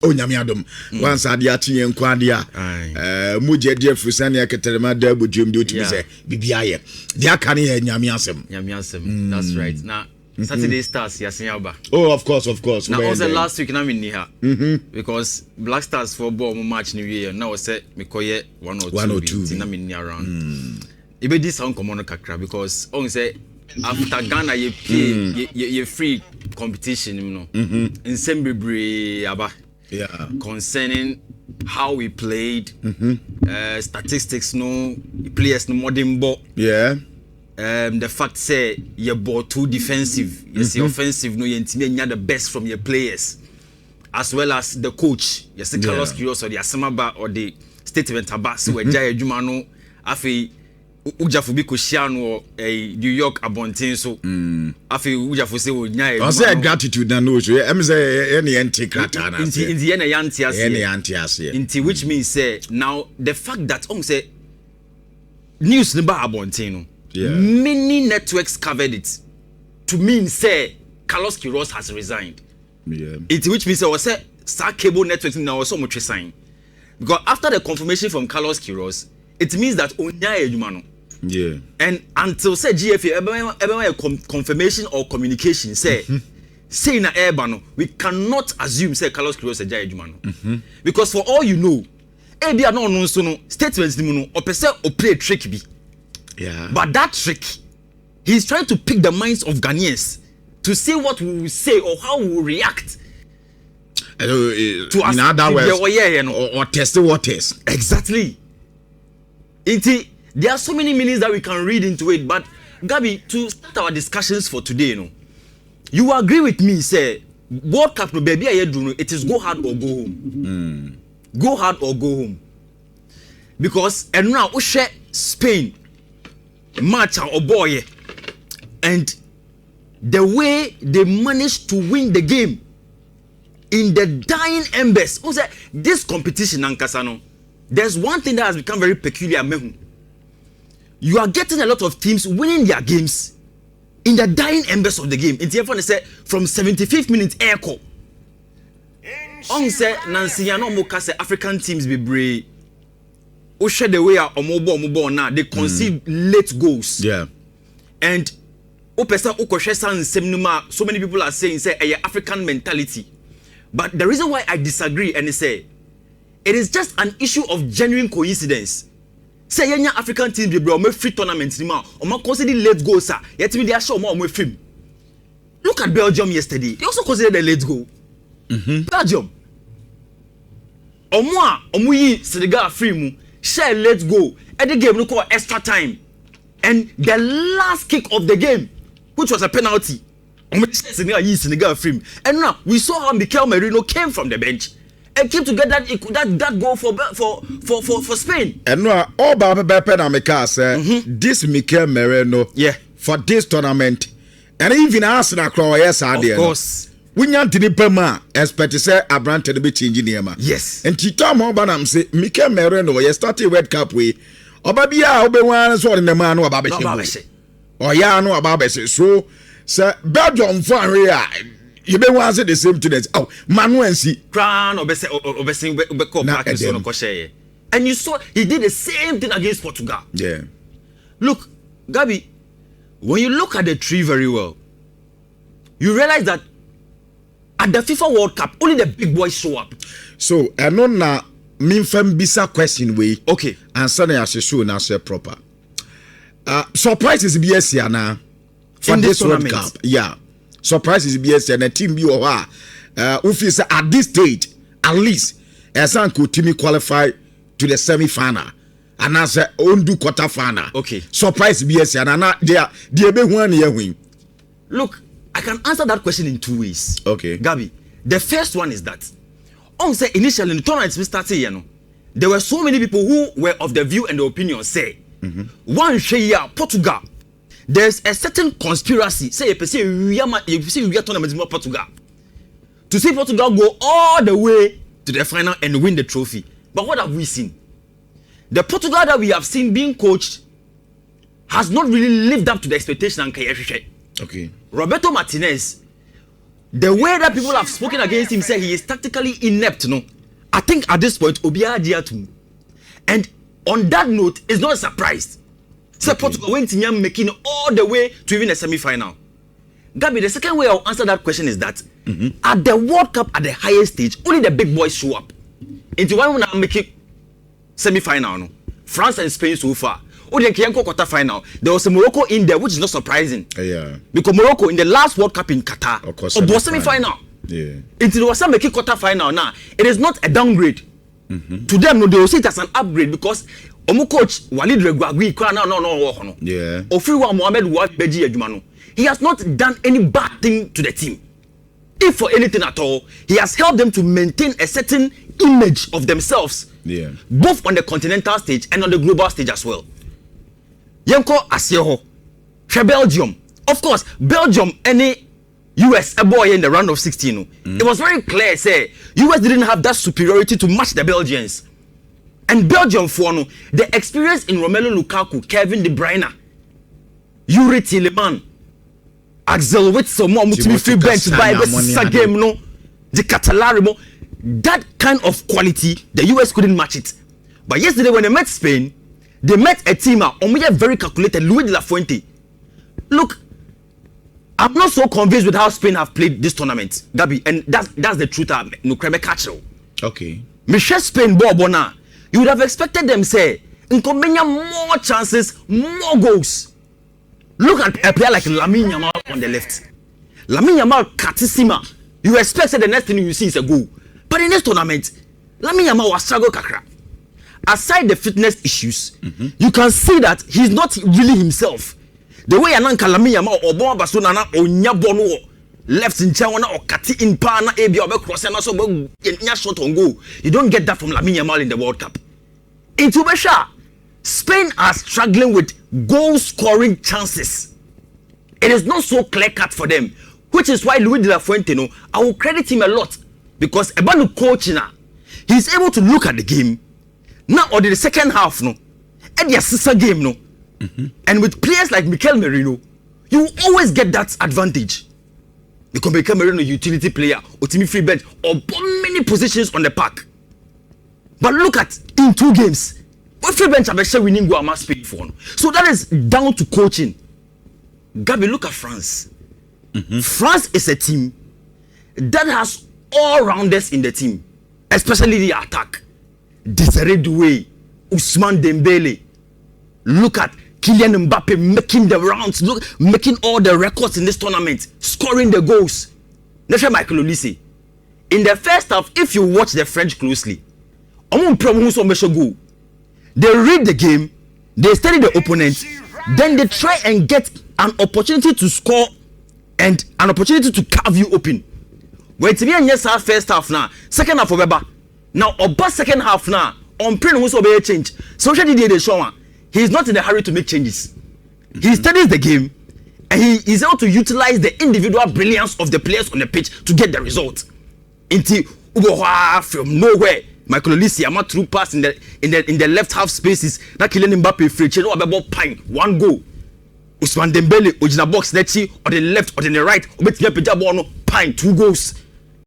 Oh, Nyamiadum. Once I diati and Quadia, Muja dear Fusania Caterma Derbu Jim do to say, Bibiaye. Dia can hear Nyamiasem. That's right. Now, Saturday Stars, Yasiaba. Oh, of course. Now, also last week, I'm in here. Because Black Stars for ball match New Year. Now, I said, Mikoye 102. I'm in here around. It be this uncommon kakra because on say after Ghana you free competition, you know. In Sembri aba. Yeah. Concerning how we played, statistics, no players no modern ball. Yeah. The fact say you ball too defensive, you see offensive, no you the best from your players, as well as the coach. You see Carlos Queiroz or the Asamaba or the statement about so Jaya Jumano afi Ujafu bi Koshiano New York Abontin so afi Ujafu say Nyaya. I say gratitude na no so em say any anti-krata na say. In the any anti-ase. Inti which means say now the fact that say news number Abontin no. Yeah. Many networks covered it to mean say Carlos Queiroz has resigned. Yeah. It which means say Star Cable Networks now so much resign. Because after the confirmation from Carlos Queiroz, it means that Onyaya Jumano. Yeah. And until say GFA confirmation or communication say say na airbano, we cannot assume say Carlos Queiroz Jaya Jumano. Because for all you know, ebia no so no statements ni no or person or play trick be. Yeah. But that trick, he's trying to pick the minds of Ghanaians to see what we will say or how we will react. To in other words, or test the waters. Exactly. There are so many meanings that we can read into it. But Gabi, to start our discussions for today, you agree with me, say World Cup no baby it is go hard or go home. Go hard or go home. Because and now we share Spain match or boy, and the way they managed to win the game in the dying embers. This competition, Ankasano, there's one thing that has become very peculiar. You are getting a lot of teams winning their games in the dying embers of the game. It's even say from 75th minute echo. On say Nancy Yano Moka say African teams be brave. Ushe the way omobo now they concede late goals. Yeah. And opesa ukoshe san semnuma, so many people are saying say a African mentality. But the reason why I disagree and say it is just an issue of genuine coincidence. Say yenya African teams be bro free tournament ni ma o ma concede late goals sir. Yet me dey show mo film. Look at Belgium yesterday. They also conceded a late goal. Belgium. Omo yi Senegal free mu. Share let's go. At the game, we call extra time. And the last kick of the game, which was a penalty, Senegal free. And now we saw how Mikel Merino came from the bench and came to get that goal for Spain. And now all Baba Penamika said this Mikel Merino for this tournament. And even Arsenal crow yes, of course. We want to be expect to say a brand to be changing name. Yes. And Tito Mobanam say Mikel Merino, you started World Cup way. Obabia Obewan so in the man or Babeshe. Or ya no Babeshe. So sir Belgium for you be one say the same to this. Oh, Manuensi crown obese practice on Koshe. And you saw he did the same thing against Portugal. Yeah. Look, Gabi, when you look at the tree very well, you realize that at the FIFA World Cup, only the big boys show up. So, I know na minfam bisa question way. Okay. Answer na show na say proper. Surprises BS ya na for this World Cup. Yeah. Surprises BS ya na team bi o ha. Ufi say at this stage, at least Esan could team qualify to the semi-final. And as undo quarter final. Okay. Surprise BS ya na they be one year win. Look, I can answer that question in two ways. Okay. Gabi, the first one is that on say initially in the tournament we started, there were so many people who were of the view and the opinion say one share Portugal. There's a certain conspiracy. Say you say we are tournament in Portugal. To see Portugal go all the way to the final and win the trophy. But what have we seen? The Portugal that we have seen being coached has not really lived up to the expectation and okay. Roberto Martinez the way that people have spoken against him say he is tactically inept, no. I think at this point Obiara Diatum. And on that note, it's not a surprise. So Portugal went in making all the way to even a semi-final. Gabi, the second way I'll answer that question is that at the World Cup at the highest stage, only the big boys show up. Into one when make it semi-final, no. France and Spain so far. Oh, the quarter final. There was a Morocco in there, which is not surprising. Yeah. Because Morocco in the last World Cup in Qatar, was semi-final. Yeah. Until it was some making quarter final now. It is not a downgrade. To them, no, they will see it as an upgrade because Omu coach Walid Regragui, no. Yeah. Ofriwa Mohamed Beji Ejumano. He has not done any bad thing to the team. If for anything at all, he has helped them to maintain a certain image of themselves. Yeah. Both on the continental stage and on the global stage as well. Yenko Asieho, Belgium. Of course, Belgium, any US a boy in the round of 16. It was very clear, say, US didn't have that superiority to match the Belgians. And Belgium for no, the experience in Romelu Lukaku, Kevin De Bruyne, Yuri Tielemans, Axel Witsel, more to free bench by the game, no, the Catalari, that kind of quality, the US couldn't match it. But yesterday when they met Spain, they met a team very calculated, Luis de la Fuente. Look, I'm not so convinced with how Spain have played this tournament, Gabi, and that's the truth. No creme catch. Okay. Michelle Spain Bobona, you would have expected them say, more chances, more goals. Look at a player like Lamine Yamal on the left. Lamine Yamal Katissima. You expect the next thing you see is a goal. But in this tournament, Lamine Yamal was struggle kakra. Aside the fitness issues, you can see that he's not really himself. The way Ananka Lamine Yamal or Bon Basuna or Nyabono left in China or Kati in Pana, Abia or cross and also shot on goal. You don't get that from Lamine Yamal in the World Cup. In Tubesha, Spain are struggling with goal scoring chances. It is not so clear cut for them, which is why Luis de la Fuente, no, I will credit him a lot because Ebanu coach now, he's able to look at the game now or the second half, no, and the sister game, no, and with players like Mikel Merino, you always get that advantage because Mikel Merino utility player or team free bench or many positions on the park. But look at in 2 games, what free bench have actually winning goal must pay for. So that is down to coaching. Gabi, look at France. France is a team that has all rounders in the team, especially the attack. Desiree Doué, Ousmane Dembele. Look at Kylian Mbappe making the rounds, making all the records in this tournament, scoring the goals. Never Michael Olise. In the first half, if you watch the French closely, they read the game, they study the opponent, then they try and get an opportunity to score and an opportunity to carve you open. When it's me first half now, second half of now oba second half now, on print who's obey change. So they show he's not in a hurry to make changes. He studies the game and he is able to utilize the individual brilliance of the players on the pitch to get the result. Into from nowhere. Michael Olise ama through pass in the left half spaces. Na Kylian Mbappe free check no abebo pine 1 goal. Ousmane Dembele ojina box nechi or the left or the right obetime peja ball no pine 2 goals.